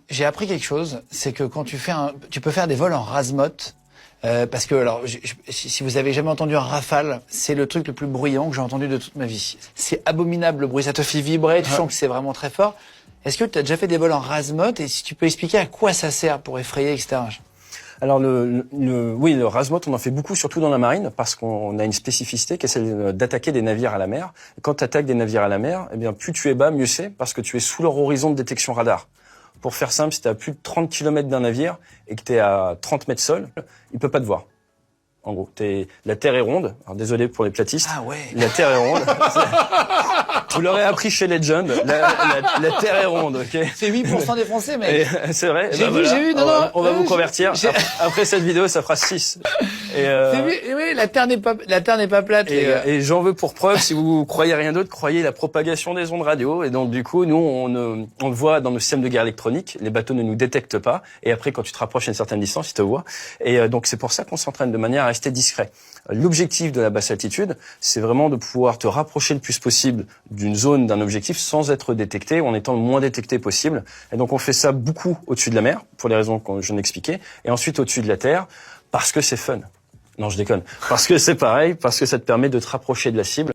J'ai appris quelque chose, c'est que quand tu peux faire des vols en Razmot, parce que alors, si vous avez jamais entendu un Rafale, c'est le truc le plus bruyant que j'ai entendu de toute ma vie. C'est abominable le bruit, ça te fait vibrer, tu sens que c'est vraiment très fort. Est-ce que tu as déjà fait des vols en Razmot et si tu peux expliquer à quoi ça sert pour effrayer, etc. Alors oui, le Razmot, on en fait beaucoup, surtout dans la marine, parce qu'on a une spécificité qui est celle d'attaquer des navires à la mer. Et quand tu attaques des navires à la mer, eh bien plus tu es bas, mieux c'est, parce que tu es sous leur horizon de détection radar. Pour faire simple, si tu es à plus de 30 km d'un navire et que tu es à 30 mètres sol, il peut pas te voir. En gros, la Terre est ronde. Alors désolé pour les platistes. Ah ouais. La Terre est ronde. Vous l'aurez appris chez Legend. La Terre est ronde, ok. C'est 8% des Français, mec. C'est vrai. J'ai vu, non, on va vous convertir. Après cette vidéo, ça fera 6. Oui, la Terre n'est pas plate, les gars. Et j'en veux pour preuve, si vous croyez rien d'autre, croyez la propagation des ondes radio. Et donc, du coup, nous, on le voit dans nos systèmes de guerre électronique. Les bateaux ne nous détectent pas. Et après, quand tu te rapproches à une certaine distance, ils te voient. Et donc, c'est pour ça qu'on s'entraîne de manière à rester discret. L'objectif de la basse altitude, c'est vraiment de pouvoir te rapprocher le plus possible d'une zone, d'un objectif, sans être détecté, ou en étant le moins détecté possible. Et donc, on fait ça beaucoup au-dessus de la mer, pour les raisons que je viens d'expliquer, et ensuite au-dessus de la terre, parce que c'est fun. Non, je déconne. Parce que c'est pareil, parce que ça te permet de te rapprocher de la cible.